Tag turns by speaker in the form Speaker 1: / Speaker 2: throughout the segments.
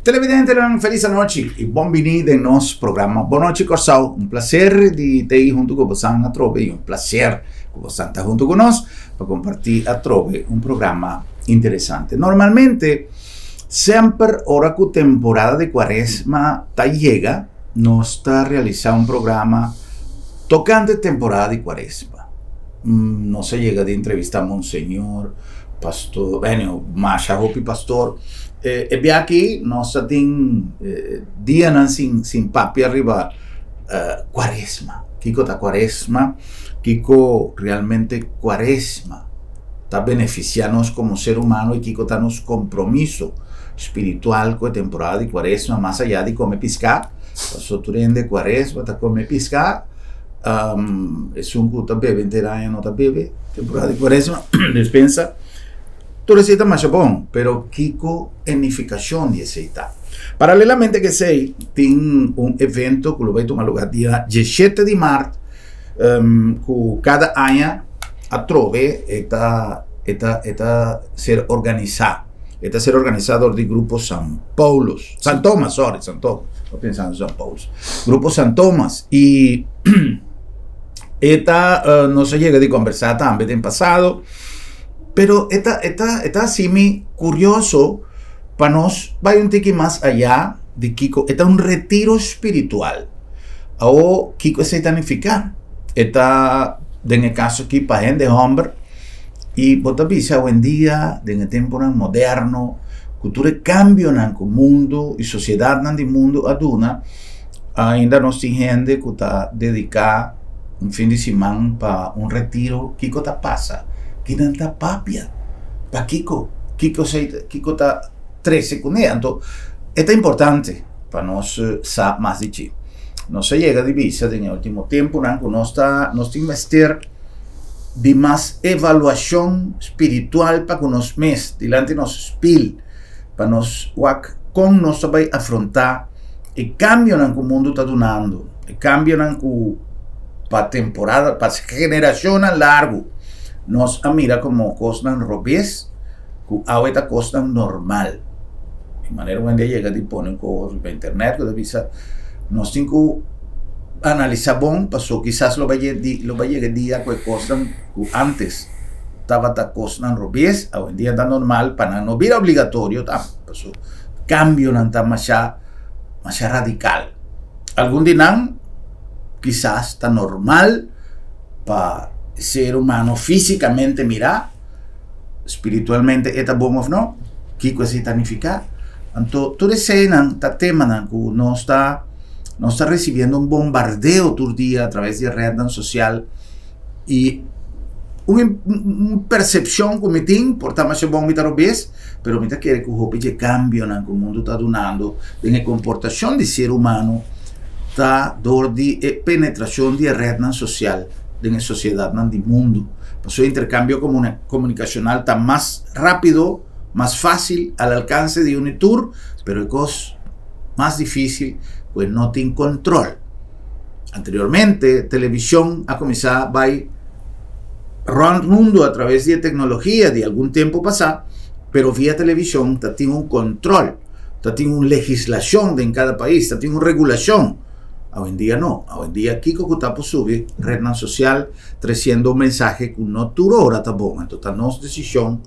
Speaker 1: Televidente, feliz noite e bem-vindo em nosso programa. Boa noite, Corsal. Prazer de ter junto com você a Trove e prazer que você está junto conosco para compartilhar a Trove programa interessante. Normalmente, sempre, hora que a temporada de Quaresma chega, nós está realizando programa tocante temporada de Quaresma. Não se chega de entrevistar Monsenhor, pastor, Masha Hopi, pastor. E bem aqui, nós temos dias sem papi arriba Quaresma. Kiko está Quaresma, Kiko realmente Quaresma está beneficiando-nos como ser humano e Kiko está nos compromisso espiritual com a temporada de Quaresma, mais allá de comer piscar. Passou de Quaresma, está comer piscar. É um que está bebendo, inteira não está bebendo. Temporada de Quaresma, despensa. Tudo isso está mais bom, pero Kiko unificação de aceita. Paralelamente que sei, tem evento que vai tomar lugar dia 17 de março, que cada ano a Trove está ser organizado. Está ser organizador de grupo São Tomás, estou pensando em São Paulo. Grupo São Tomás. E não se chega de conversar também no passado. Pero está assim curioso para nós, vai tique mais allá de Kiko. Está retiro espiritual. O Kiko se significa. Está, en caso aqui, para gente homem. E bota visa hoje em dia, no tempo moderno, cultura cambia no mundo e sociedade no mundo aduna. Ainda nós temos gente que está dedicada fim de semana para retiro. Kiko está passa. Que não está papia para Kiko está 13 com ele. Então, é importante para nós saber mais de ti. Nós chega de vista no último tempo, nós temos que investir de mais avaliação espiritual para que nós mesmos, diante do nosso espírito, para nós, como nós vamos afrontar e cambio que o mundo está dando, e cambio para a temporada, para a geração largo. Nós mira como costa robês, que a costa normal. De maneira que chega de pôr coisas para internet, que avisa, nós temos que analisar bom, passou quizás lo vai dia que costa que antes estava a costa robês, hoje em dia está normal, para não vir obrigatório, tá? Passou cambio não está mais radical. Algum dia quizás está normal para ser humano fisicamente mirar, espiritualmente está bom ou não, que coisa significa. Então, toda cena está tema que nós está recebendo bombardeio todo dia através de rede social e uma percepção que me tem, portanto, mais bom me dar vez, pero me quer que o hopi de cambio que o mundo está dando, em comportação de ser humano, está dor de penetração de rede social. En la sociedad, en el mundo. Pues el intercambio comunicacional está más rápido, más fácil, al alcance de un tour, pero es más difícil, pues no tiene control. Anteriormente, televisión ha comenzado a rodar el mundo a través de tecnología de algún tiempo pasado, pero vía televisión tiene un control, tiene una legislación en cada país, tiene una regulación. Hoy en día no. Hoy en día Kiko Kutapo sube red social trazendo un mensaje que no tuvo ahora está bom. Entonces nuestra decisión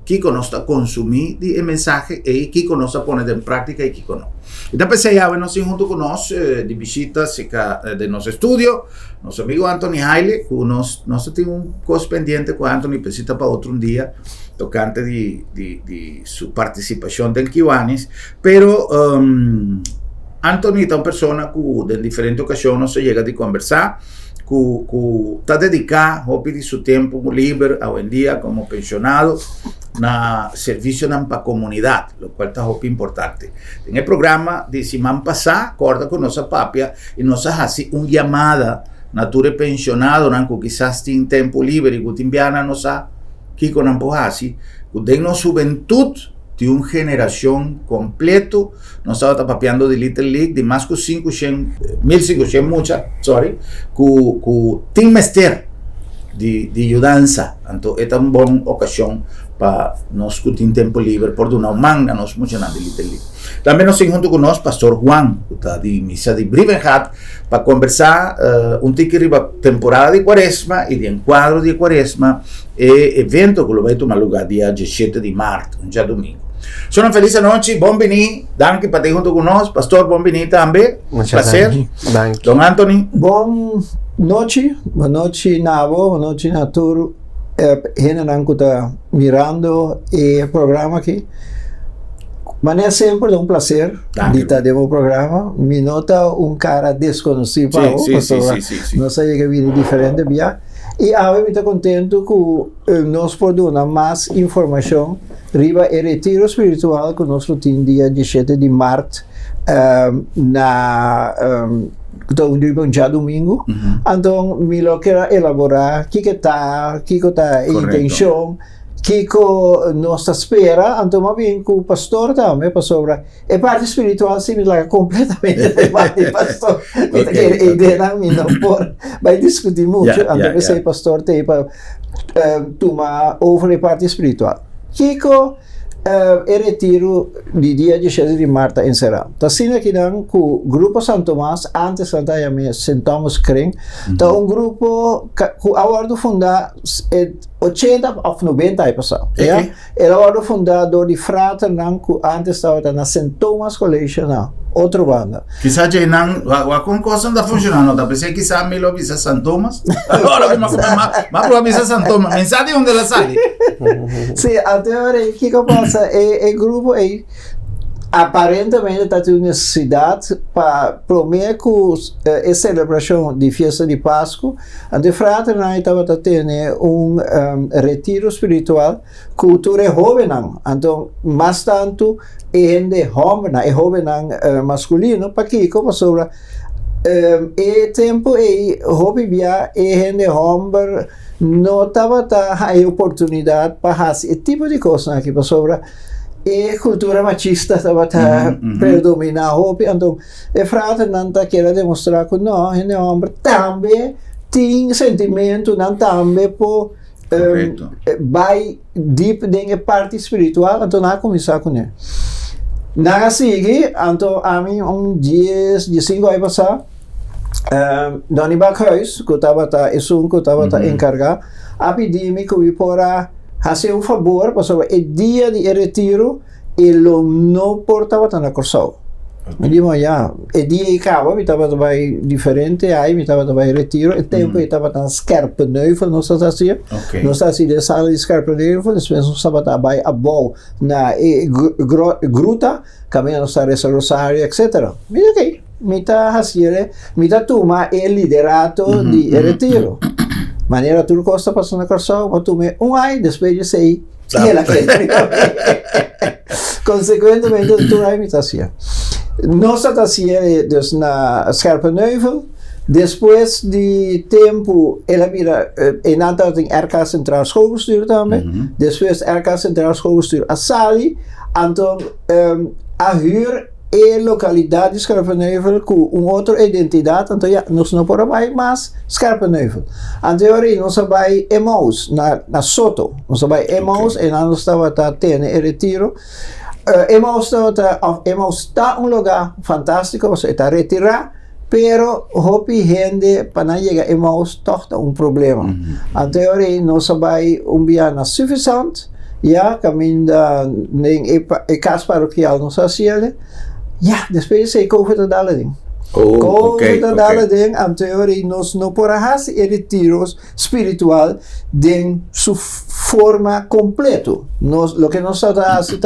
Speaker 1: Kiko no está consumir el mensaje y Kiko no está poniendo en práctica y Kiko no. Entonces ya bueno junto con nosotros de visitas de nuestro estudio, nuestro amigo Anthony Haile, que nos tiene un cosa pendiente con Anthony visita para otro día tocante de su participación en Kiwanis, pero Anthony è una persona che in differenti occasioni si llega a conversare, che sta dedicando un po' di suo tempo libero, oggi in dia, come pensionato, na servizio para la comunidad, lo cual es muy importante. En el programa de semana pasada, acorda con nuestra papia y nos hace una llamada nature pensionado, que quizás tiene tiempo libre, que timbiana nos ha, que con ampohasi, que de nuestra juventud, de una generación completo, nos estaba papeando de Little League, de más que 1.500, muchas, sorry, que tiene mester de ayudanza. Entonces, esta es una buena ocasión para nós discutir em tempo livre, por uma manga nós funcionando ali. Também nós temos junto com nós pastor Juan, que está de missa de Brivenhat, para conversar tique riba temporada de Quaresma e de enquadro de Quaresma, e evento que vai tomar lugar dia 17 de março, um dia domingo. Sono felice noite, bem-vindo, danke para ter junto com nós, pastor, bem-vindo também, prazer. Don Anthony.
Speaker 2: Boa noite, Nabo, boa noite, Natur. Renan que está mirando o programa aqui. Mas é sempre um prazer de estar no programa. Me nota cara desconhecido para
Speaker 1: sim.
Speaker 2: Não sei que vive diferente via. E eu estou contente que nós podemos mais informação riba o retiro espiritual que nós temos dia 17 de março então um dia domingo. Então me lo quero elaborar que está a intenção, que nós espera. Então mais bem que o pastor também para sobre a parte espiritual similar completamente de pastor. A ideia não vai discutir muito. Então esse pastor tem para tomar over a parte espiritual. Kiko o retiro de dia 17 de março encerrado. Tá sendo aqui que o grupo Santo Tomás, antes de sentamos crem, tá grupo que agora fundar 80 ou 90 anos passado. Ele agora fundador de Frater que antes estava na St. Thomas College, outra banda.
Speaker 1: Quizá já não, a concorção está funcionando, tá? Pensei que quizá me lo avisa St. Thomas. Agora mas lo avisa St. Thomas. Mensagem onde ela sai?
Speaker 2: Sim, até agora o que passa é grupo aí aparentemente está tendo necessidade para promover a celebração de festa de Páscoa. A Frater estava tendo retiro espiritual cultura jovem. Então, mais tanto gente jovem masculino para que como sobre tempo e jovem via gente jovem não estava a oportunidade para fazer esse tipo de coisa aqui para sobre e cultura machista estava predominar então o Frater não está querendo demonstrar que não, gente homem também tem sentimento, não também por vai deep na parte espiritual, então não começar com ele. Na seguinte, então a mim 15 anos passado, Doni Backhuis, que estava encarregado, a pedir-me que eu possa fazer favor, para o dia de retiro, ele não portava na corção. Me digo, o dia acaba, estava diferente, aí estava retiro, o tempo estava na Scherpenheuvel, não está assim, não está assim, de sala de Scherpenheuvel, depois nós estava a bom na gruta, caminhando para esse rosário, etc. Me digo, ok, me está fazendo, me está tomando o liderato de retiro. Maneira tudo costa passando na corção, eu tomei ano, depois de sair, e ela quer. Consequentemente, tudo a imitação. Nós estamos na Scherpenheuvel, depois de tempo, ela vira, em Natal tem RK Centraal Schoolbestuur também, depois RK Centraal Schoolbestuur a Sali, então a huur e localidade de Scherpenheuvel com uma outra identidade, então nós não podemos mais Scherpenheuvel. Anteriormente nós vai Emmaus, na Soto, nós vai Emmaus e nós estava tendo retiro. Emmaus está lugar fantástico, você está retirado, pero hopi gente para chegar a Emmaus torta problema. Anteriormente nós vai viagem suficiente, caminho em casa paroquial nós fazíamos. Depois se COVID dalading. Anteriormente nós não podemos fazer retiros espiritual de sua forma completa. O que nós fazemos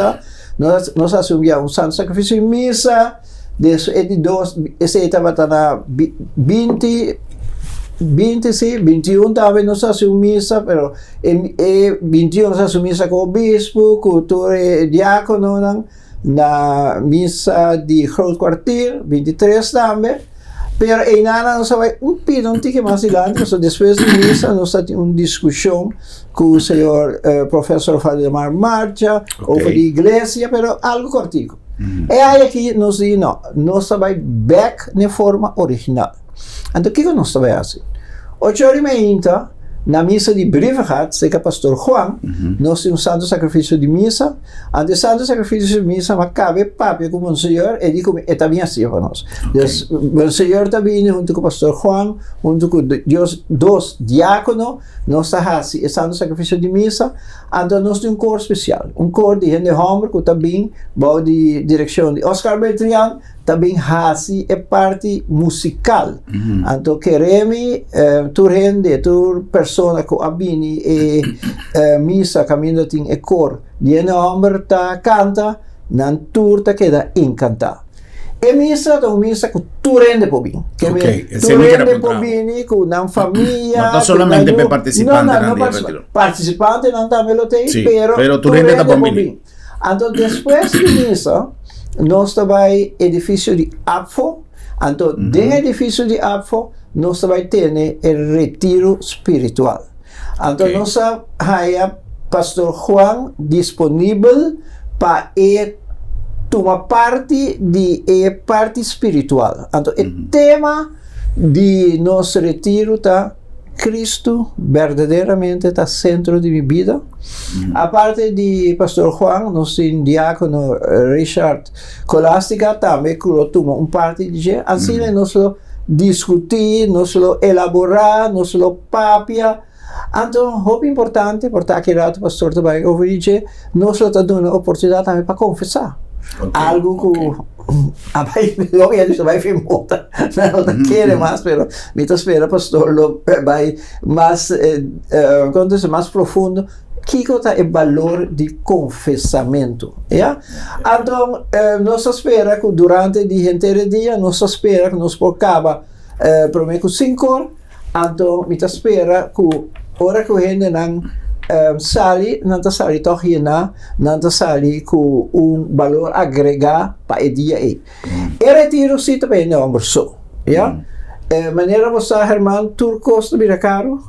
Speaker 2: nós assumimos santo sacrifício em missa, esse estava na 21 também nós assumimos missa, pero 21 nós assumimos missa com o bispo, com o diácono, na missa de Groot Kwartier, 23 também, pero em nada nós vai tique mais adiante, depois da missa nós temos uma discussão com o senhor professor Valdemar Marcha, over a igreja, pero algo cortico. E aí aqui nós dizemos, não, nós vai back na forma original. Então o que nós vai fazer? 8h30, na missa de Briefegat, sei que o pastor Juan, nós temos um santo sacrifício de missa, ante o santo sacrifício de missa, mas cabe papi com o Monsenhor, e digo, é também assim para nós. O Monsenhor também, junto com o pastor Juan, junto com dois diáconos, nós estamos o santo sacrifício de missa, então nós temos um coro especial, um coro de Hende Homer, que também, vai de direção de Oscar Beltrián, também hasi é parte musical. Então queremos tu rende, tu persona que abini e missa caminho tem e cor. Diene homem ta canta, nan tur ta queda encanta. E missa é missa que tu rende por bem. Tu rende por bem com nan família.
Speaker 1: Não solamente per participante.
Speaker 2: Não, participante não também lo tem,
Speaker 1: pero tu rende por bem.
Speaker 2: Então depois de missa nós também edifício de Apfo, então dentro do edifício de Apfo nós também temos o retiro espiritual. Então nós temos pastor Juan disponível para tomar parte de parte espiritual. Então o tema de nosso retiro está Cristo verdadeiramente está centro de minha vida. A parte de pastor Juan, nosso diácono Richard Colástica também toma parte de assim nós discutir, nós elaborar, nós papia. Então, é importante, porque aqui o pastor também ouvir, nós estamos dando a oportunidade também para confessar. Algo que obviamente vai vir multa, não quer mais, mas me espera pastor vai mais mais profundo que é o valor de confessamento, yeah? Então nós espera que durante o inteiro dia nós espera que nós porcava prometo 5 horas, então me espera que hora que a gente não sali, não sali toch hierna, não sali com valor agregado para o dia aí. E retiro se também não é só, já? Maneira você hermano turcos também é caro,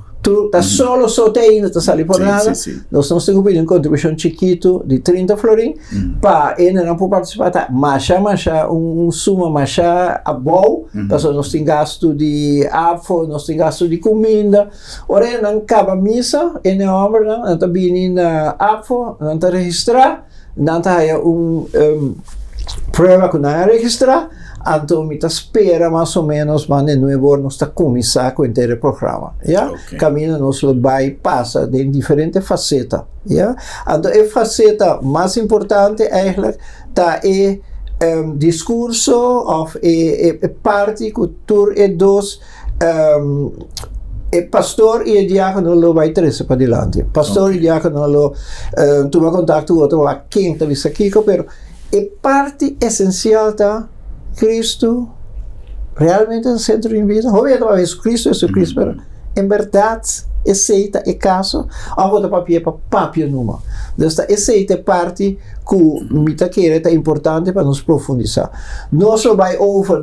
Speaker 2: tá solo tem, não tá sali por nada. Nós temos que pedir uma contribuição chiquito de 30 florin para ele não pode participar, mas suma macha a bom, então nós temos gasto de afo, nós temos gasto de comida. Ora não acaba missa, ele não homem não tá vindo na afo, não tá registrar, não tá prova que não é registrar. Então, me espera mais ou menos, mas de novo, nós está começando com o inteiro programa. Yeah? Caminho, nós vai passa de diferentes facetas. Yeah? Então, a faceta mais importante está o discurso, ou a parte que tu e dos o pastor e o diácono lo vai trazer para diante. Pastor e diácono lo toma contato com outro, quem está visto aqui, pero a parte essencial está Cristo realmente é o centro de minha vida. Obviamente, Jesus Cristo, pero em verdade, aceita e caso, a volta papia para papia numa. Então, aceita parte que me é importante para nos profundizar. Nós vai over,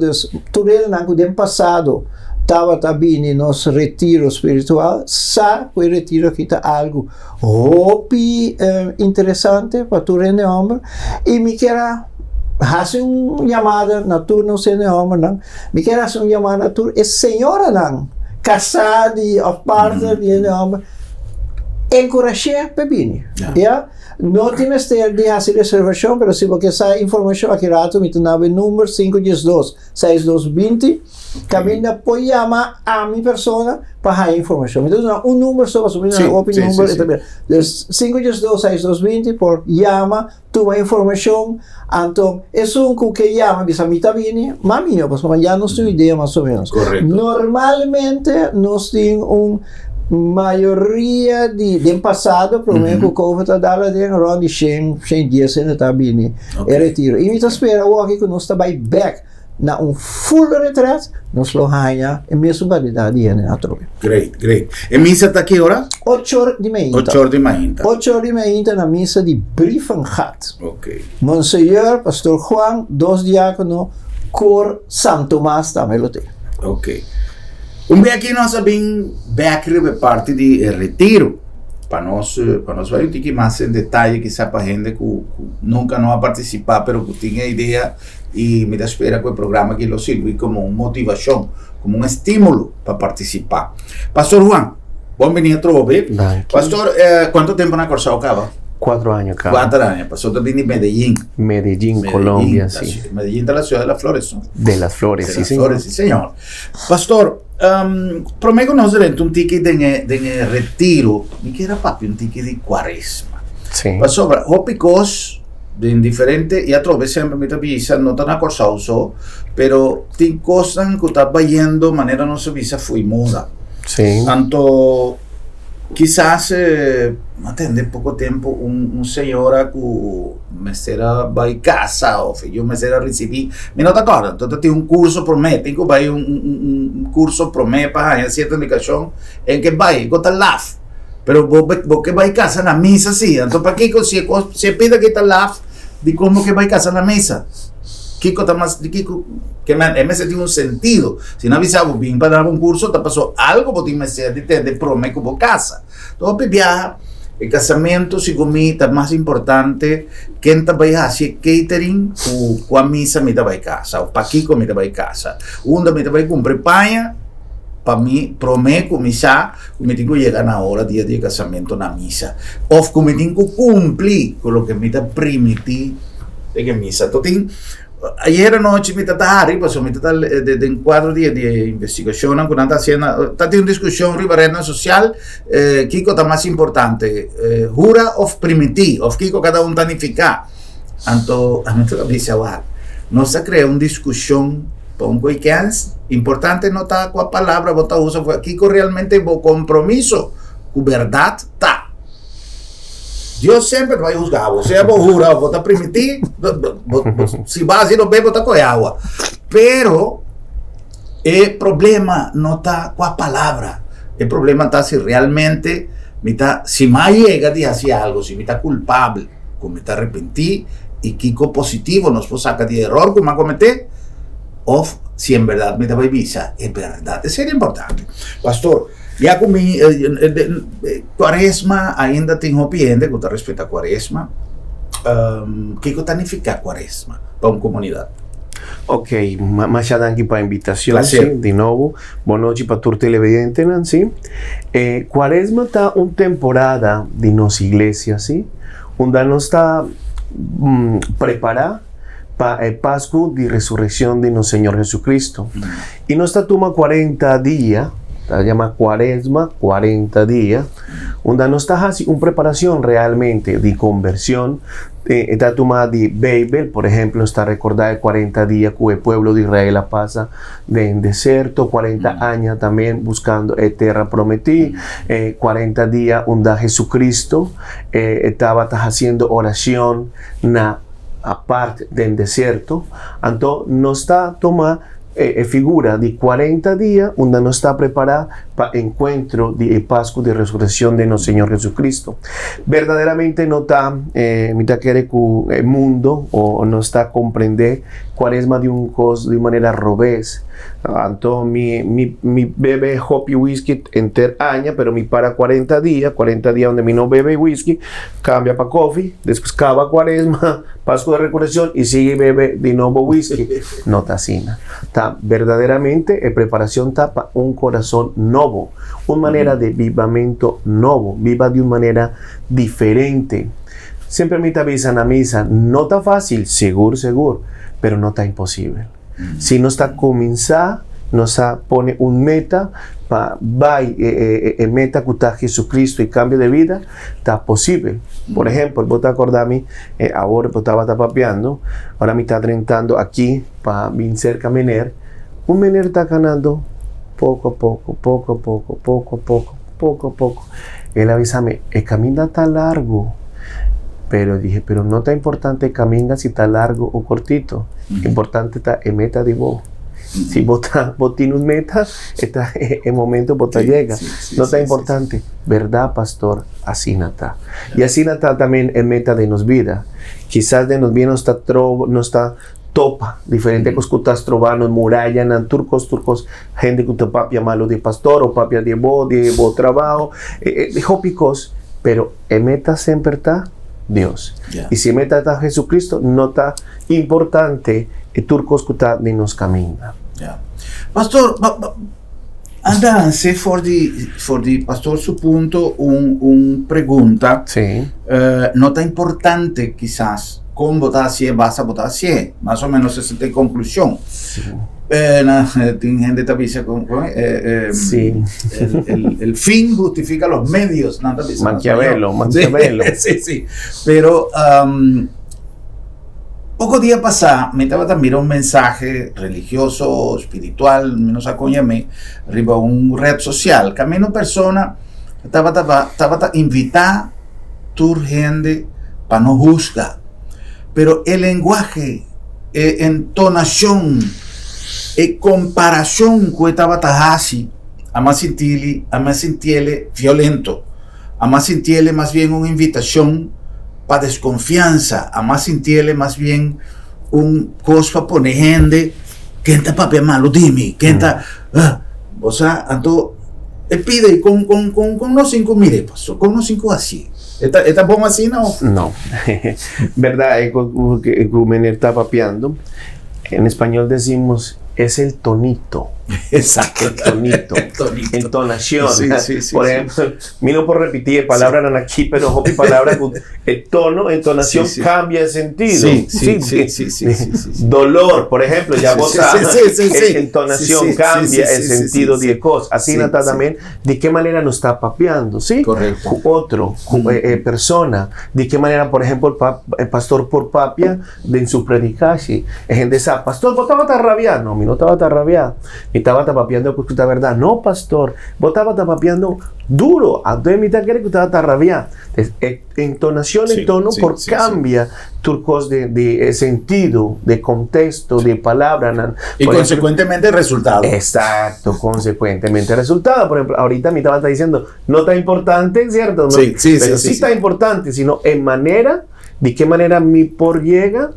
Speaker 2: tudo no passado, estava também no nosso retiro espiritual, sabe que o retiro aqui está algo interessante para tu rende homem, e me quer hace uma chamada na turno sem homem não, me quer hacer uma chamada na turno, e senhora não, casada e a parte de homem, encorajar pebini, yeah? Não temos que de fazer reservação, mas se você essa informação aqui rato, me tem o número 512-6220, caminha pode chamar a minha pessoa para a informação. Então, um número só, um número, 512-6220, por chama, tua informação, então, é um que chama, bisa me está vindo, mas minha, porque já não tenho ideia mais ou menos.
Speaker 1: Correto.
Speaker 2: Normalmente, nós temos maioria de passado, provavelmente o COVID está dando de around de 100 dias ainda está vindo e retiro. E me espera hoje que nós está back na full retreat, nós lo ganha a mesma qualidade de na tropa.
Speaker 1: Great. E missa está que hora?
Speaker 2: 8 horas de manhã.
Speaker 1: 8 horas de manhã.
Speaker 2: 8 horas de manhã na missa de Briefegat.
Speaker 1: Ok.
Speaker 2: Monsenhor, pastor Juan, 2 diáconos, cor Santo Tomás também lo tem.
Speaker 1: Ok. Aqui nós sabemos back parte de retiro para nós vai um pouquinho mais em detalhe que para a gente que nunca não vai participar, pero que tinha ideia e me espera que o programa que lo sirve como uma motivação, como um estímulo para participar. Pastor Juan, Buon venire trovi.
Speaker 3: Danke.
Speaker 1: Pastor, quanto tempo na corsa acaba?
Speaker 3: 4 años acá.
Speaker 1: 4 anni. Pastor, tu vieni Medellín.
Speaker 3: Medellín, Colombia, sí.
Speaker 1: Medellín de la ciudad de las flores, ¿no?
Speaker 3: De las flores,
Speaker 1: De
Speaker 3: sí,
Speaker 1: las
Speaker 3: señor.
Speaker 1: flores, sí, señor. Pastor, per me conoscere un tiki de retiro, mi che era proprio un tiki di quaresma.
Speaker 3: Sí.
Speaker 1: Ma sopra, hopicos, de indifferente, io trovo sempre mi tapisa, non tan accorsato, però ti costan che sta bayendo manera non si visa fui moda.
Speaker 3: Sí.
Speaker 1: Tanto, quizás, attende poco tempo, un signora che mi era vai casa, o io mi era ricevuto, mi non d'accordo, tanto ti un corso per me, tengo vai un corso per me, para una certa indicazione, e che vai, con l'AF. Pero vos que vais a casa en la misa, sí. Entonces, ¿para qué se pide que te la de cómo que vais a casa en la misa? Kiko está más, Kiko, que me sentido un sentido. Si no avisamos bien para dar un curso, te pasó algo, porque me de promesa como casa. Entonces, viaja, el casamiento, si comí, está más importante que en vaya a hacer catering o a misa, me te va a casa, o para Kiko, me te va a casa. Uno me te va a comprar paña. Para mí, prometo misa, como tengo que llegar a hora día de casamiento na misa. O como tengo que cumplir con lo que me está permitido de misa. Entonces, ayer noche me está arriba, me está en 4 días de investigación, con está haciendo, está teniendo discusión en la red social, Kiko está más importante, jura o permitir, o Kiko cada uno tanificar. Entonces, a mí me dice, no se crea una discusión. Pongo y que es importante notar cuál palabra vos usa fue aquí realmente vos compromiso con verdad está. Dios siempre va a juzgar, vos sea vos jura, vos te permitir, si vas a decir no bebo, te coge agua. Pero el problema no está con la palabra, el problema está si realmente si más llega de hacer algo, si me está culpable, como me está arrepentido y Kiko positivo, nos puede sacar de error, como cometer. O si en verdad me daba visa, es verdad, es ser importante. Pastor, ya con mi Quaresma ainda tengo pendiente con respecto a Quaresma. ¿Qué significa Quaresma para una comunidad?
Speaker 3: Ok, más danke para invitación, sí,
Speaker 1: Placer.
Speaker 3: de nuevo. Buenas noches para tu televidente, ¿sí? Quaresma está una temporada de nos iglesia, ¿sí? Donde nos está preparada para el Pascua de resurrección de nuestro Señor Jesucristo. Y nos está toma 40 días, se llama Quaresma, 40 días, donde nos está haciendo una preparación realmente de conversión. Está tomada de Babel, por ejemplo, está recordada 40 días que el pueblo de Israel pasa en desierto, 40 años también buscando tierra prometida, 40 días donde Jesucristo estaba haciendo oración aparte del desierto. Entonces nos está tomando figura de 40 días donde nos está preparada para el encuentro de Pascua de resurrección de nuestro Señor Jesucristo. Verdaderamente no está mitad quiere que el mundo o no está comprender Quaresma de de manera revés. Entonces mi bebe hopi whisky enter año, pero mi para 40 días donde mi no bebe whisky, cambia para coffee, después acaba Quaresma, Pascua de resurrección y sigue bebe de nuevo whisky. No está así. Está verdaderamente preparación está para un corazón nuevo, una manera de vivamiento nuevo, viva de una manera diferente. Siempre me avisan a la misa, no está fácil, seguro, pero no está imposible. Si no está comenzar, nos pone un meta, meta que está Jesucristo y cambio de vida, está posible. Por ejemplo, vos te acordás a mí, ahora vos estaba tapapeando, ahora me está tentando aquí para venir cerca a Mener. Un Mener está ganando poco a poco. Él avísame, el camino está largo. Pero dije, pero no está importante camina si está largo o cortito. Importante está el meta de vos. Si vos tienes un meta, está el momento vos te llega. No está importante. ¿Verdad, pastor? Así no está. Y así no está también el meta de nos vida. Quizás de nos vida no está topa. Diferente cosas que estás trovando, murallas, turcos, gente que te papia malo de pastor o papia de vos trabajo. Hopicos. Pero el meta siempre está Dios. Y si meta está Jesucristo, no está importante el turcos que está ni nos camina.
Speaker 1: Pastor, Andanse for the pastor su punto un pregunta
Speaker 3: Sí.
Speaker 1: nota importante quizás con votar así vas a votar así más o menos esa es la conclusión.
Speaker 3: Sí.
Speaker 1: Gente tapiza
Speaker 3: Sí.
Speaker 1: el fin justifica los medios. No,
Speaker 3: Maquiavelo.
Speaker 1: Sí. Pero poco día pasado me estaba también un mensaje religioso, espiritual, menos acoñame, arriba un red social, que a menos persona estaba invitar tu gente para no juzgar. Pero el lenguaje, entonación, comparación que estaba así, a más sentirle violento, a más sentirle más bien una invitación para desconfianza, a más sentirle más bien un cosa para poner gente, que está papel malo, dime, que está, o sea, entonces, pide con unos 5, mire, pasó, con unos 5 así. ¿Está bom así, no?
Speaker 3: No. ¿Verdad? Que Gumener está papeando. En español decimos, es el tonito.
Speaker 1: Exacto.
Speaker 3: El tonito. Entonación.
Speaker 1: Sí,
Speaker 3: por ejemplo, no por repetir palabras eran aquí, pero mi palabra, el tono, entonación cambia de sentido.
Speaker 1: Sí.
Speaker 3: Dolor, por ejemplo, ya vos entonación cambia el sentido de cosas. Así nada también, de qué manera nos está papeando, ¿sí?
Speaker 1: Correcto.
Speaker 3: Otro, persona, de qué manera, por ejemplo, el pastor por papia, en su predicación, es gente sabe, pastor, vos estabas tan rabiado. No, mi no estaba tan rabiado. Estaba tapapeando porque la verdad, no, pastor, vos estaba tapapeando duro, entonces mi quiere que estaba rabiado. Entonación, el tono, cambia turcos de sentido, de contexto, de palabra.
Speaker 1: Y consecuentemente resultado.
Speaker 3: Exacto, consecuentemente resultado. Por ejemplo, ahorita mi estaba diciendo, no tan importante, ¿cierto? No,
Speaker 1: sí
Speaker 3: está importante, sino en manera, de qué manera mi por llega,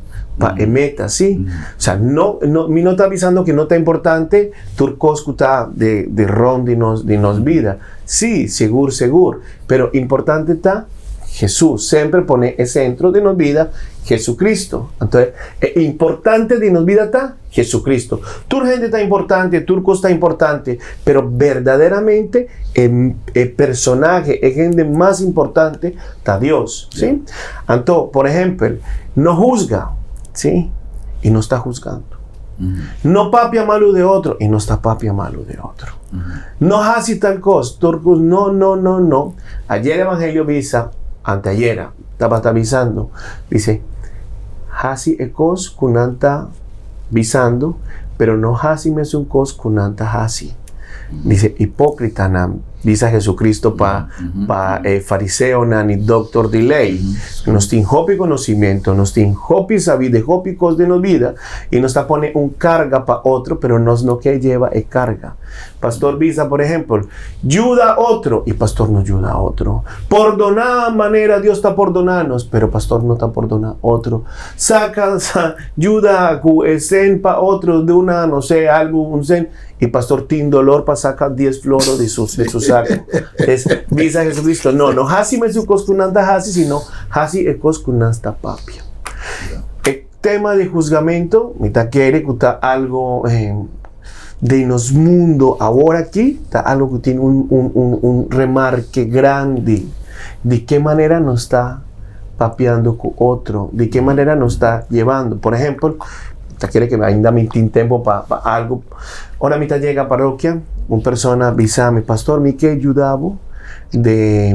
Speaker 3: emeta, ¿sí? O sea, mi no está avisando que no está importante turcos que está de ron de nos vida. Sí, seguro, pero importante está Jesús. Siempre pone el centro de nos vida Jesucristo. Entonces, importante de nos vida está Jesucristo. Tu gente está importante, turco está importante, pero verdaderamente el personaje, el gente más importante está Dios, ¿sí? Entonces, por ejemplo, no juzga, ¿sí? Y no está juzgando. No papia malo de otro y no está papia malo de otro. No hace tal cosa. Turcos, no. Ayer el Evangelio visa, anteayer, estaba avisando, dice, hasi ecos kunanta visando, pero no hasi mesuncos kunanta hasi. Dice, hipócrita nam, dice Jesucristo para fariseo nan y doctor de ley. Nos tiene hopi conocimiento, nos tiene hopi sabiduría, hopi cos de nos vida, y nos está pone un carga para otro, pero no que lleva es carga. Pastor Visa, por ejemplo, ayuda a otro, y pastor no ayuda a otro. Por donar manera, Dios está por donarnos, pero pastor no está por donar otro. Saca, ayuda a zen para otro, de una, no sé, algo, un zen, y pastor tiene dolor para sacar 10 floros de su saco. Es Visa Jesucristo. No hasi me su coscunanta hasi, sino hasi el coscunanta papia. El tema de juzgamento, mita quiere que está algo de nos mundo ahora aquí, está algo que tiene un remarque grande. De qué manera nos está papeando con otro, de qué manera nos está llevando. Por ejemplo, quiere que ainda me tiempo para algo. Ahora mitad llega a parroquia, una persona avisa mi pastor, mi que ayudaba de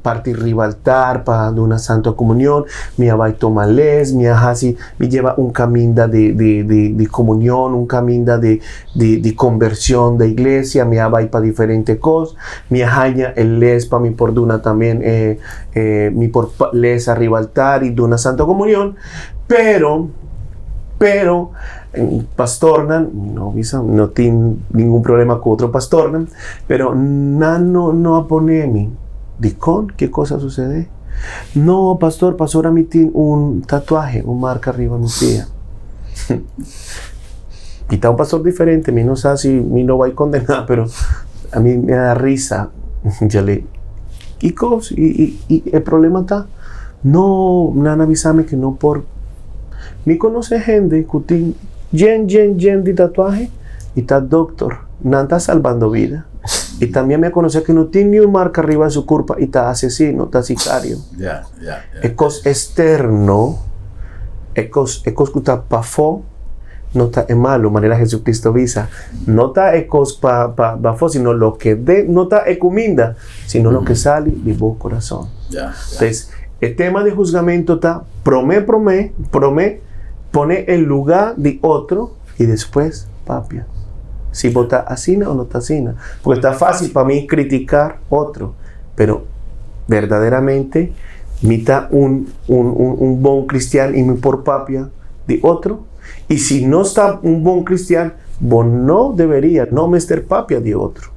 Speaker 3: partir ribaltar para una santa comunión, mi abai toma les, mi ajasi, me lleva un camino de comunión, un camino de conversión de iglesia, mi abai para diferentes cosas, mi ajaña el les para mi por duna también, mi por les a ribaltar y de una santa comunión, pero pastor no tiene ningún problema con otro pastor, pero no apone mi de con qué cosa sucede. No, pastor a mí tiene un tatuaje, un marca arriba en mi pie. Y está un pastor diferente, no sé si me no va a condenar, pero a mí me da risa. Y el problema está, no avísame que no por. Me conoce gente que tiene lleno de tatuaje y está doctor, no está salvando vida. Y también me conoce que no tiene un marca arriba de su culpa y está asesino, está sicario. Ecos externo, ecos que está pafo, no está en malo, manera Jesucristo visa. No está ecos pafo, sino lo que de, no está ecuminda, sino lo que sale de vos corazón. Entonces, el tema de juzgamento está pone el lugar de otro y después papia. Si vos estás asina o no estás asina. Porque está fácil para mí criticar otro, pero verdaderamente me está un buen cristiano y me por papia de otro. Y si no está un buen cristiano, vos no debería no me estar papia de otro.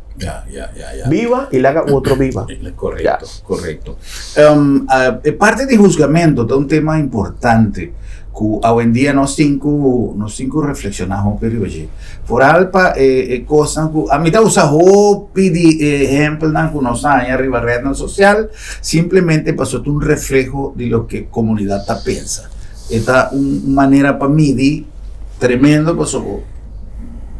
Speaker 3: Viva y le haga otro viva.
Speaker 1: Correcto. Parte de juzgamento es un tema importante que hoy en día nos cinco reflexionamos pero hoje. Por alpa cosas que a mí te usa de ejemplo que nos hay arriba red social simplemente pasó un reflejo de lo que comunidad ta piensa. Esta una manera para mí de tremendo pasó.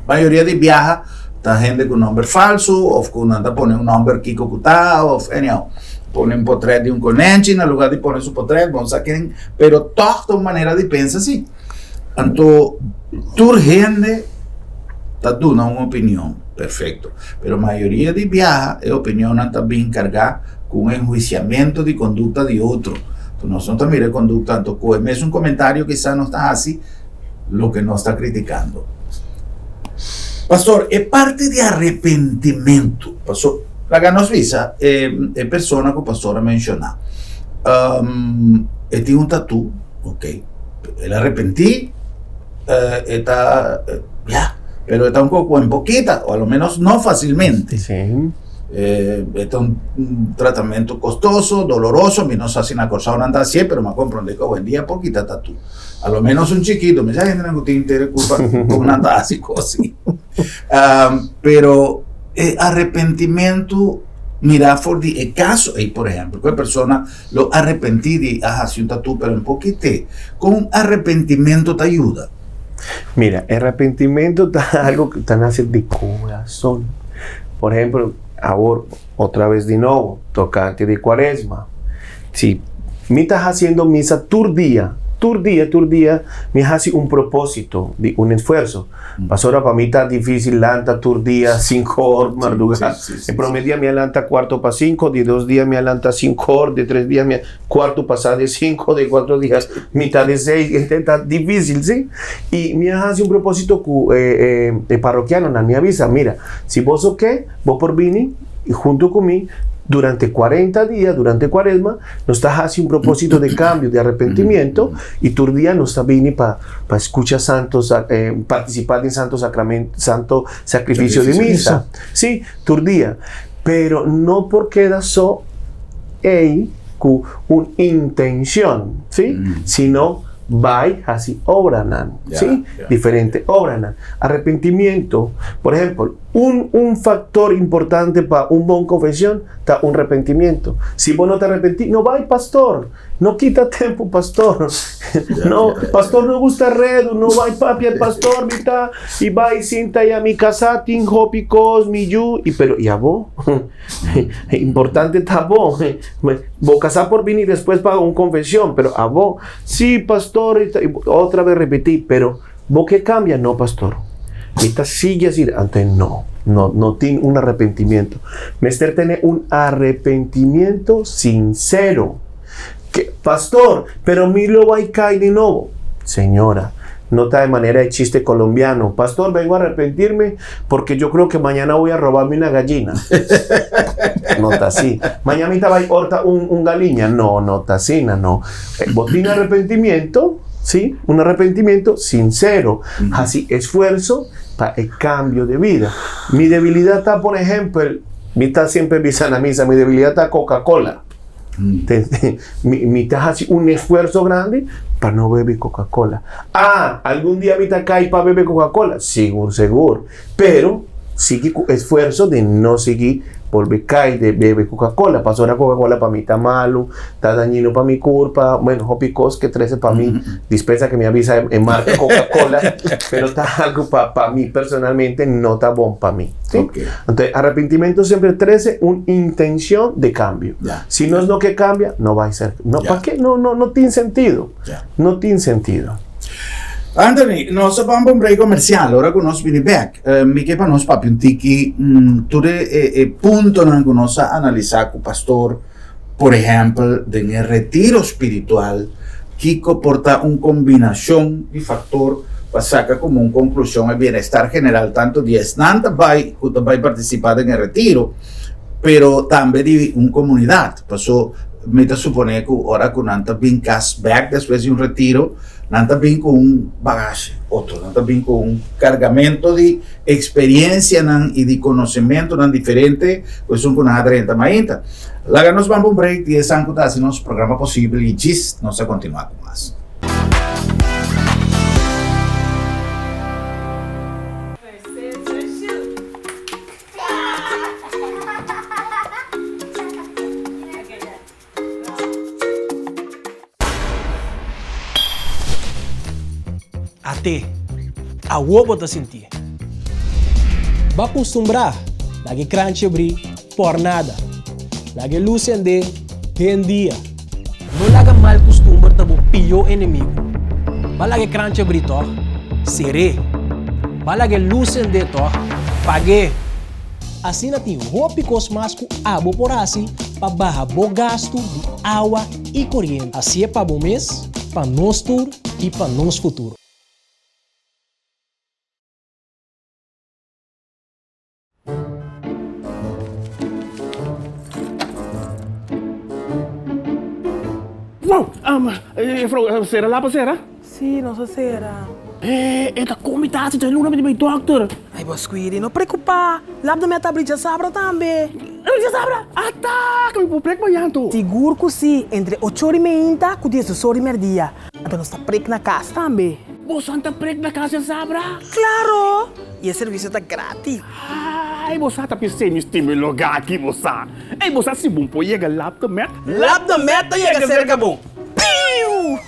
Speaker 1: Mayoría de viaja está gente con nombre falso o con anda pone un nombre Kiko Kutá o anyhow. Pone un portrait de un conente, en lugar de poner su portrait, vamos a querer, pero toda manera de pensar así. Entonces, tu gente está dando una opinión, perfecto, pero la mayoría de viajes, la opinión está bien cargada con un enjuiciamiento de conducta de otro. Entonces, nosotros miramos conducta, entonces, es un comentario que quizás no está así, lo que nos está criticando. Pastor, es parte de arrepentimiento, pastor. La que nos visa è persona che il pastore ha menzionato. E tiene un tattoo, ok. El arrepentí, pero está un poquita, o a lo menos no fácilmente.
Speaker 3: Sí.
Speaker 1: Este es un tratamiento costoso, doloroso, mi no sé si una cosa no anda así, pero me comprende que hoy en día poquita tattoo. A lo menos un chiquito, me dice que tiene interés con una así, così. Pero arrepentimiento, mira, por el caso, y por ejemplo, que persona lo arrepentí de hacer un tatu, pero un poquito, con arrepentimiento te ayuda.
Speaker 3: Mira, arrepentimiento es algo que te nace de corazón. Por ejemplo, ahora, otra vez de nuevo, tocante de cuaresma. Si me estás haciendo misa tur día, me hace un propósito, de un esfuerzo. Pastora, para mí está difícil, lanta tur día, 5 horas, madrugada. En promedio me alanta cuarto para 5, de 2 días me alanta 5 horas, de 3 días me cuarto pasado de 5, de 4 días mitad de 6, está difícil, ¿sí? Y me hace un propósito parroquiano, me avisa, mira, si vos o qué, vos por vini, y junto conmigo, durante 40 días, durante cuaresma, nos está haciendo un propósito de cambio, de arrepentimiento, y tu día nos está viniendo para escuchar santos, participar en santo sacramento, santo sacrificio de misa. Sí, tu día. Pero no porque da so con una intención, ¿sí? Sino vai así obranan, ¿sí? Diferente obranan. Arrepentimiento, por ejemplo, un factor importante para un buen confesión está un arrepentimiento. Si vos no te arrepentís, no vai pastor, no quita tiempo pastor. No, pastor no gusta redo, no vai papi al pastor, mita, y vai cinta y a mi casa, tin hopicos, mi yu, y pero, ¿y a vos? Importante está vos. Vos casás por venir después para una confesión, pero a vos, sí pastor, y otra vez repetí, pero vos qué cambia, no pastor. Mita sigue así, antes no tiene un arrepentimiento. Mester tiene un arrepentimiento sincero. Que, pastor, pero mi lo va a caer de nuevo. Señora, no está de manera de chiste colombiano. Pastor, vengo a arrepentirme porque yo creo que mañana voy a robarme una gallina. No está así. Mañana me va a horta un galiña. No está así, no. Vos tienes arrepentimiento, ¿sí? Un arrepentimiento sincero. Así, esfuerzo para el cambio de vida. Mi debilidad está, por ejemplo, mi está siempre visando a misa, mi debilidad está Coca-Cola. Mi está haciendo un esfuerzo grande para no beber Coca-Cola. Algún día mi está cae para beber Coca-Cola. Seguro. Pero sigue esfuerzo de no seguir volver caer de beber Coca-Cola. Pasó la Coca-Cola para mí está malo, está dañino para mi culpa. Bueno, Hopicos que 13 para mí, dispensa que me avisa en marca Coca-Cola, pero está algo para mí personalmente no está bon para mí. ¿Sí?
Speaker 1: Okay.
Speaker 3: Entonces, arrepentimiento siempre 13, una intención de cambio.
Speaker 1: Ya.
Speaker 3: Si no es lo que cambia, no va a ser. No,
Speaker 1: Ya.
Speaker 3: ¿para qué? No tiene sentido.
Speaker 1: Ya.
Speaker 3: No tiene sentido.
Speaker 1: Anthony, nós vamos um break comercial, ora con nos vieni back. Mi che pa nos papi un tiki, tutte punto non con nos analizzare con pastor, por ejemplo, nel retiro spiritual, Kiko porta una combinación de factor para sacar como una conclusión el bienestar general, tanto de estudiantes que vai participar en el retiro, pero también de una comunidad. Pasó, me te supone que ahora con Nanta bien cashback después de un retiro, Nanta bien con un bagaje, otro, Nanta bien con un cargamento de experiencia y de conocimiento diferente, pues son con una 30 maíta. Laga nos vamos a un break, 10 años de hacer nuestro programa posible y gis, nos a continuar con más.
Speaker 4: Até a uovo te sentir. Va acostumbrar, lagi crunch abrir por nada. Lagi luz ande, em dia. Não laga mal costume tabo pior inimigo. Va lagi crunch abrir to, seré. Va lagi luz ande to, pague. Assim tem roupa cosmasco abo por assim para barra bo gasto de água e corrente. Assim é para bom mês, para nós tur e para nós futuro.
Speaker 5: Wow, sera lá para sera?
Speaker 6: Sì, non so se era.
Speaker 5: Esta comitação tem luna de meu doctor.
Speaker 6: Ai, Bosquiri, non preoccupa. L'abdo me tablica sabra também.
Speaker 5: Eu já sabra. Ata, kami po prek mayanto.
Speaker 6: Seguro que sim, entre 8 horas e meia e 10 horas e meia. Então nós tá prek na casa também.
Speaker 5: Bo santa prek na casa sabra.
Speaker 6: Claro! E o serviço tá grátis.
Speaker 5: Ai, bosa tapi semi-stimul lugar aqui, bosa. Ei, bosa se bom po chega lá to met.
Speaker 6: L'abdo meta e a cerca bom. Piu!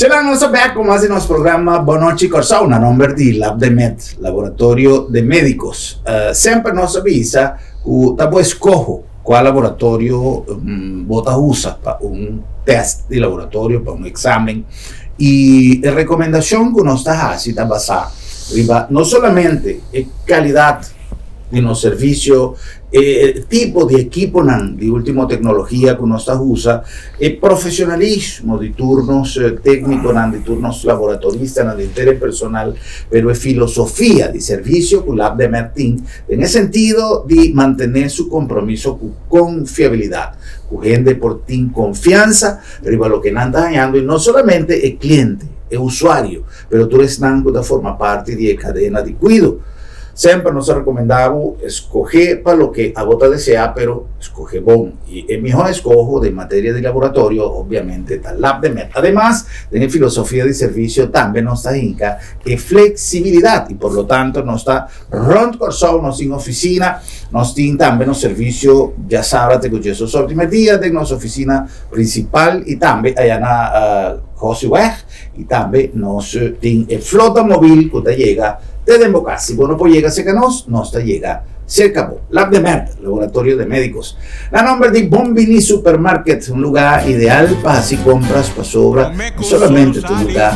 Speaker 1: C'era nostra back con más de nuestro programa Bonochi Corsauna, nombre de Lab de Med, Laboratorio de Médicos. Sempre nos avisa que tabo escojo qual laboratorio vota usa para un test de laboratorio, para un examen. Y la recomendación que nos está haciendo está basada no solamente en calidad de los servicios, tipo de equipo de última tecnología que nos usa, el profesionalismo de turnos técnicos, de turnos laboratoristas, de interpersonal, pero es filosofía de servicio que Lab de Martín, en el sentido de mantener su compromiso con fiabilidad, con gente por ti confianza, pero lo que anda dañando, y no solamente el cliente, el usuario, pero tú eres nango de forma parte de la cadena de cuidado. Siempre nos recomendamos escoger para lo que a vos desea, pero escoge bon. Y el mejor escojo de materia de laboratorio, obviamente, está Lab de Med. Además, de filosofía de servicio también nos indica que flexibilidad, y por lo tanto nos está rond corso, nos en oficina, nos tiene también los servicios, ya sabrás, de que esos últimos días de nuestra oficina principal, y también allá en José y también nos tiene el flota móvil que te llega. Te Embocasi, bueno, pues llega a nos te llega se acabó. Lab de Merck, laboratorio de médicos. La nombre de Bombini Supermarket, un lugar ideal para así compras, para sobra, no solamente tu lugar,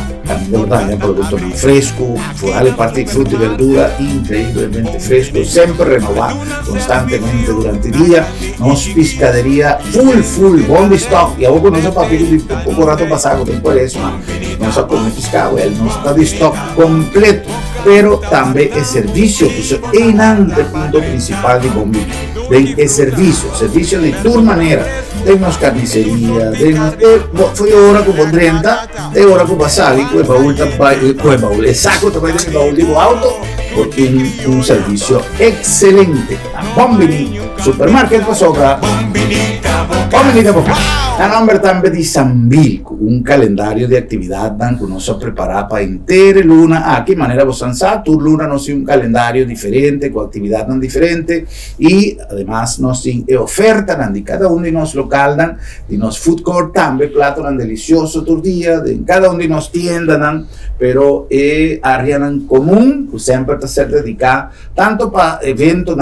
Speaker 1: también productos muy frescos, darle parte de fruta y verdura, increíblemente fresco, siempre renovado constantemente durante el día. Nos pescadería full, bombi stock, y a vos no se papi un poco rato pasado, por eso, no se come pescado, él no está de stock completo, pero también el servicio, que es el punto principal de Bombi, el servicio de tu manera, de unas carnicerías, fue ahora como 30, de ahora como pasar, y pues baúl, el saco también de baúl de auto, porque un servicio excelente. Bombini Supermarket para sobra. La nombre también de Sambil, un calendario de actividad que nos ha preparado para entere luna. ¿Qué manera vos ansá? Tu luna nos tiene un calendario diferente, con actividad tan diferente, y además nos tiene oferta de cada uno de nos local, de nos food court también, plato tan delicioso todo día, de cada uno de nos tiendas, pero área común, que siempre está ser dedicada tanto para eventos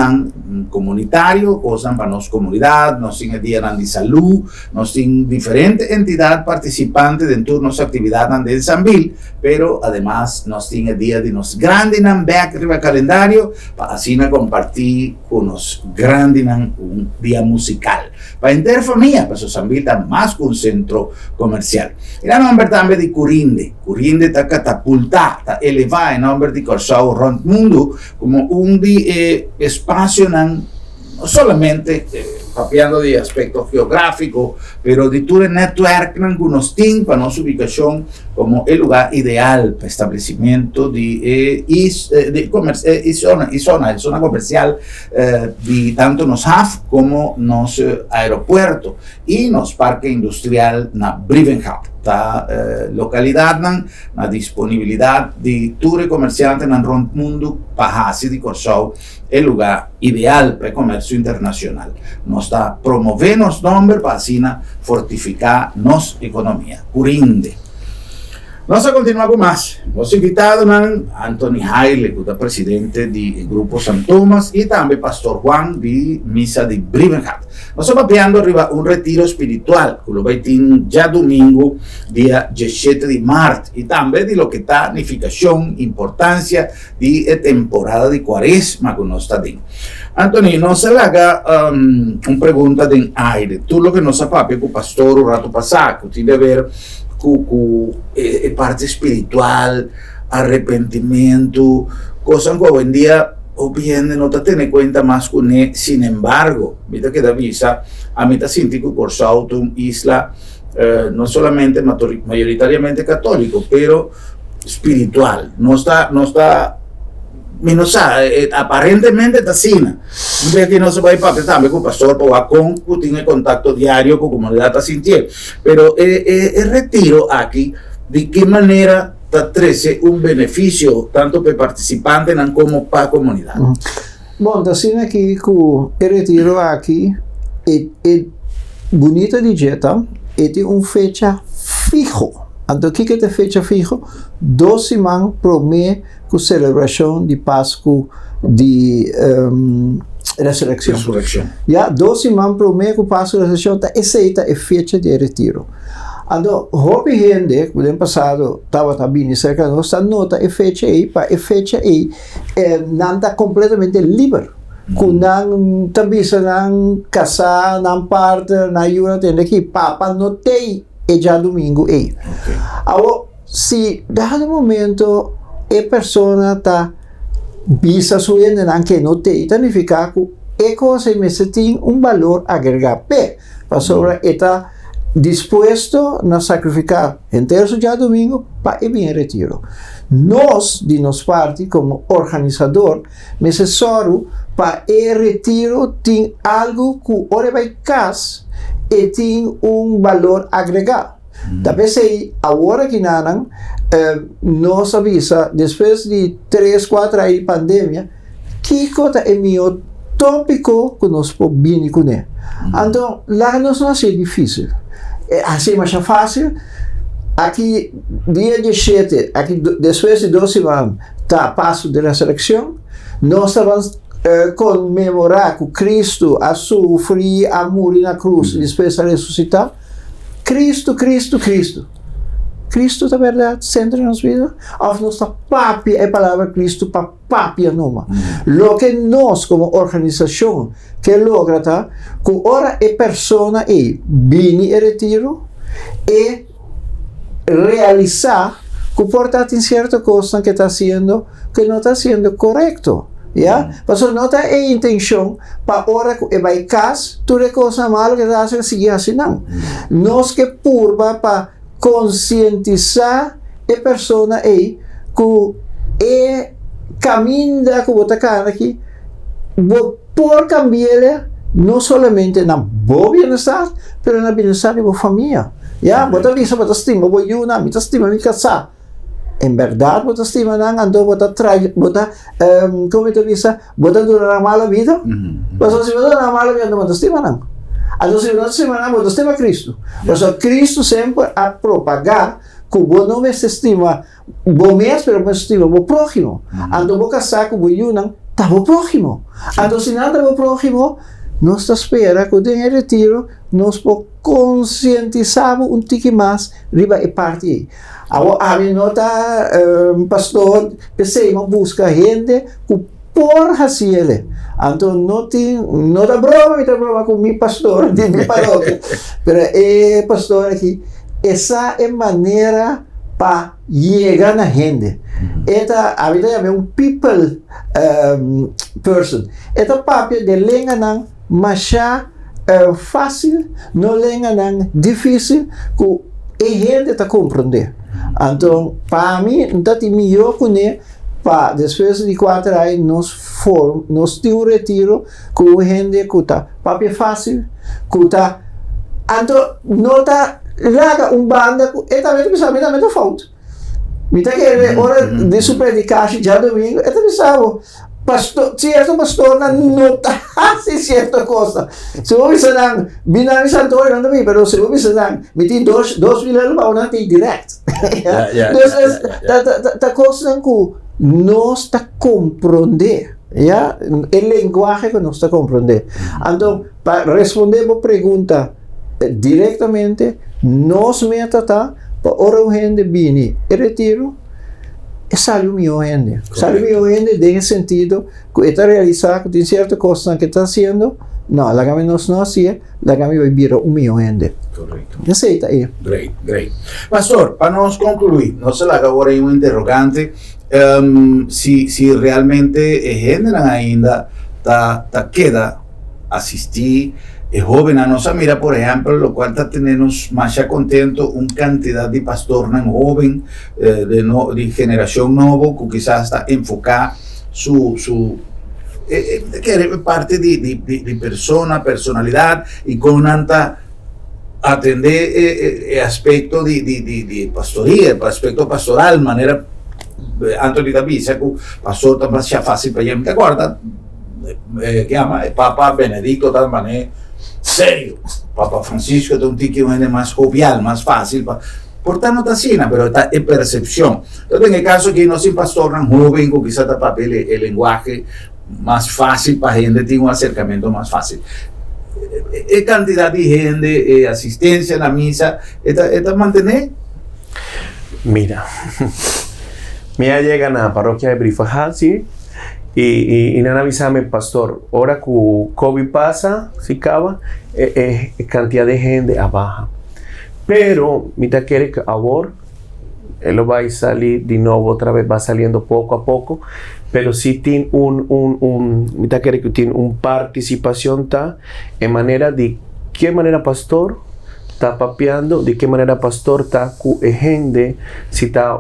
Speaker 1: comunitarios, cosas para nos comunidad, nos tiene día de salud, nos tiene diferentes entidades participantes de turnos actividades de Sambil, pero además nos tiene día de nos grandes back arriba calendario para así compartir con los grandes un día musical para interfamilias, para Sambil está más que un centro comercial. Y la nombre también de Curinde está catapultada, está elevada en nombre de Corsao Rond Mundo como un espacio no solamente papeando de aspecto geográfico, pero de todo el network que nos tiene para nuestra ubicación como el lugar ideal para establecimiento de zona comercial de tanto nos HAF como nos aeropuerto y nos parque industrial na Brivenhout. La localidad, la disponibilidad de tour comerciantes en el mundo para así de Corsao el lugar ideal para el comercio internacional. Nos da promover los nombres para así fortificar nuestra economía. Curinde. Vamos a continuar con más. Hemos invitado a Anthony Haile, que es presidente del Grupo San Tomás, y también Pastor Juan de Misa de Brivenhout. Nos estamos papeando arriba un retiro espiritual, que lo va a tener ya domingo, día 17 de marzo, y también de lo que está significación, importancia de temporada de cuaresma que nos está dando. Anthony, no se le haga una pregunta de aire. Tú lo que nos ha papeado con Pastor un rato pasado, que tiene que ver parte espiritual, arrepentimiento, cosas que hoy en día o bien no te tiene cuenta más con él. Sin embargo, mira que Davisa, a mí te siento que por Sautum isla no solamente mayoritariamente católico, pero espiritual, no está aparentemente está sina. Ve que no se va a ir para también con pastor Povacón, que tiene contacto diario con comunidad está sintiendo. Pero el retiro aquí, de qué manera te un beneficio tanto para participantes como para la comunidad.
Speaker 2: Bueno, así aquí con el retiro aquí, es bonito de dieta, tiene una fecha fijo. Entonces, ¿qué es fecha fijo? 2 semanas por mes con celebración de Pascua de resurrección. Ya, 2 semanas por mes con Pascua de resurrección, esa es fecha de retiro. Então, houve gente, o ano passado, estava bem cerca de nossa nota, a fecha aí, não está completamente livre. Não também se não casar, não parte, não ajuda, tem que papa não tem, é já domingo aí. Agora, se dado momento a pessoa está vista subindo, não que não tem, significa que é coisa que tem valor agregado. Para sobre está dispuesto a sacrificar inteiro su dia domingo para ir bem retiro. Nós, de nossa parte, como organizador, necessário para o retiro tem algo que ora vai casa e tem valor agregado. Talvez aí, agora que não, nós avisa, depois de 3, 4 anos de pandemia, que coisa é meu tópico que nós podemos com ele. Então, lá não é difícil. Assim mais fácil. Aqui, dia 17, aqui, depois de 2 semanas, está a passo da resurreição. Nós estamos conmemorar que Cristo a sofrer, a morrer na cruz, e depois a ressuscitar. Cristo, Cristo, Cristo. Cristo, da verdade, centra nas vidas. Ou nós papi a palavra Cristo para papi a noma. Lo que nós, como organização, que logra, tá? Que ora é persona e bini e retiro e realizar que portanto em certa coisa que está sendo, que não está sendo correto. Yeah? Mas não está a intenção para ora que vai casa, tudo é coisa mal que está a seguir assim, não. Nós que purba para conscientizar a pessoa aí que é caminho da que você está aqui, por cambiar não somente na boa bem-estar, mas na bem-estar da família. Yeah? Você visa, você estima, você yuna, você estima, você casar. Em verdade, você estima, ando, você traz, você, como você visa, você dura uma mala vida, mas se você dura uma mala vida, você estima, não. Então, se você estima, você estima Cristo. Mas Cristo sempre a propagar que você não se estima, você mesmo, mas estima o próximo. Então, você casar com o yuna, está o próximo. Então, se não está o próximo, nós espera que o dinheiro retiro, nós podemos conscientizar um pouco mais riba e parte aí. A minha nota, pastor, pensei, busca gente que por fazer. Então, não dá broma com meu pastor de minha paróquia. Mas, pastor aqui, essa é a maneira para chegar na gente. A vida é people person. Esta papel de lenga não, mas fácil, não lenga não, difícil, que a gente está compreender. Então, para mim, não tem melhor que para depois de 4 anos, nós temos um retiro com a gente que está papel fácil, que está. Então, não está larga banda, e também pensamento falta. Me está querendo, hora de sua predicação, já domingo, e também sabe. Pastor, se é pastor, não está assim certa coisa. Se você não, binari santuário não tem, mas se você não, me tem 2 mil euros, não tem direto. Então, a coisa que nós está compreender, yeah? O linguagem que nós está compreender. Então, para responder a pergunta diretamente, nós metamos para ora gente bini e retiro. Sale o meu gente. Sale o meu gente nesse sentido que está realizado tem certa coisa que está fazendo. Não, a gama não assim, a gama vai virar o meu gente.
Speaker 1: Correto.
Speaker 2: Aceita aí.
Speaker 1: Great. Pastor, para nós concluir, nós se laga agora um interrogante se realmente a gente ainda queda assistir joven a nossa mira, por ejemplo, lo cual está teniendo más contento una cantidad de pastores joven de generación nueva que quizás está enfocada que parte de personalidad y con tanta atender aspecto de pastoría, aspecto pastoral, manera Anthony Davis, pastor también sea fácil para me acuerda que llama Papa Benedicto también serio, Papa Francisco es un tipo más jovial, más fácil, portanto está así, pero está en percepción. Entonces en el caso que no es un pastor joven, con quizás está papel el lenguaje más fácil para gente, tiene un acercamiento más fácil. Cantidad de gente, asistencia a la misa, ¿está mantener?
Speaker 3: Mira, me llegan a la parroquia de Brifajá, ¿sí? Y nada avísame, pastor, ahora que COVID pasa, si acaba, cantidad de gente abaja. Pero, mira, quiere que ahora, él lo va a salir de nuevo, otra vez va saliendo poco a poco, pero sí tiene mira, quiere que tiene una participación, ta, en manera de qué manera pastor está papeando, de qué manera pastor está con gente, si está.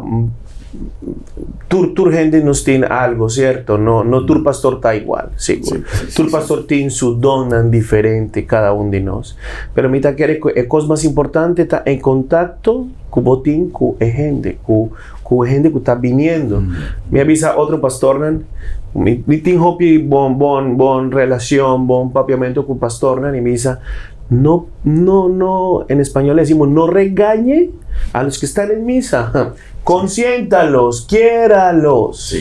Speaker 3: Tu gente nos tiene algo, ¿cierto? No tu pastor está igual, seguro. Tu pastor tiene su don diferente, cada uno de nosotros. Pero mira que la cosa más importante está en contacto con botín, con gente que está viniendo. Me avisa otro pastor, mi tengo bon relación, bon papiamento con pastor, y me dice, no, en español decimos, no regañe a los que están en misa. Consiéntalos, quiéralos.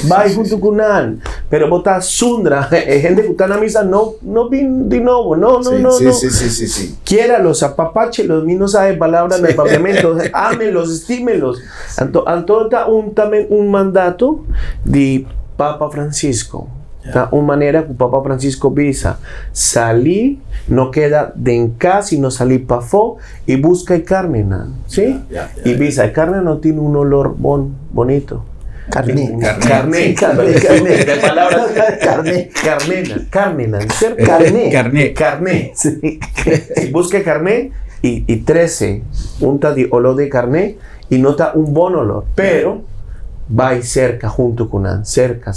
Speaker 3: Vai junto con él. Pero bota sundra, gente que está en la misa, no vin de nuevo, no.
Speaker 1: Sí.
Speaker 3: Quiéralos, apapáchelos, no sabe palabras en el parlamento, ámelos, estímelos. Entonces, también un mandato de Papa Francisco. Una manera que el Papa Francisco visa salir, no queda de en casa, sino salir para afuera y busca el carne, ¿sí? Y visa, el carne no tiene un olor bonito.
Speaker 2: Carne.
Speaker 3: Carne. Sí. Busca carne y 13, unta de olor de carne y nota un buen olor, pero vai cerca junto con él, cerca.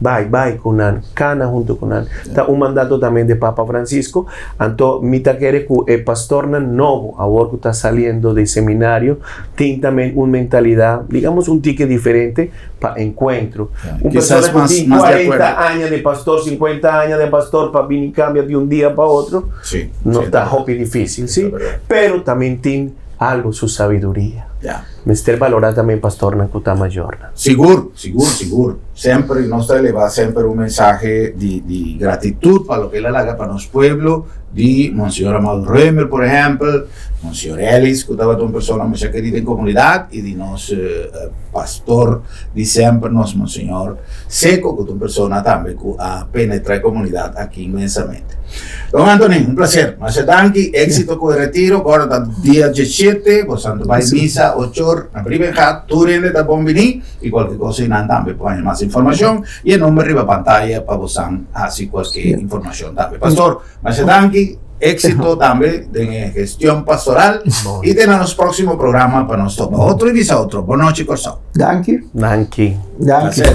Speaker 3: Vai con él, cana junto con él. Está un mandato también de Papa Francisco. Anto, mita quiere que el pastor nuevo, ahora que está saliendo del seminario, tiene también una mentalidad, digamos, un tique diferente para encuentro. Un
Speaker 1: Quizás
Speaker 3: persona que tiene
Speaker 1: más
Speaker 3: 40 años de pastor, 50 años de pastor, para venir y cambiar de un día para otro, no está difícil, ¿sí? Pero también tiene algo, su sabiduría. Mister valorar también pastor na cuta mayor.
Speaker 1: Seguro. Sempre nos eleva sempre un mensaje de gratitud para lo que él haga para nuestro pueblo, de Monsignor Amado Römer, por ejemplo, Monsignor Ellis, que estaba una persona muy querida en comunidad, y de nos pastor de siempre, nos Monsignor Seco, que es una persona también que penetra en comunidad aquí inmensamente. Don Anthony, un placer. Más danki, éxito con el retiro, ahora día 17, pues ando va misa 8 horas, la primera tú rende da bombini, y cualquier cosa en también pueden más información, y el nombre arriba pantalla para vos así cualquier información también. Pastor, más danki, éxito también de gestión pastoral, y tenemos próximo programa para nosotros. Otro y visa otro. Buenas noches, Corsao.
Speaker 2: Danke.
Speaker 3: Danke.
Speaker 1: Placer.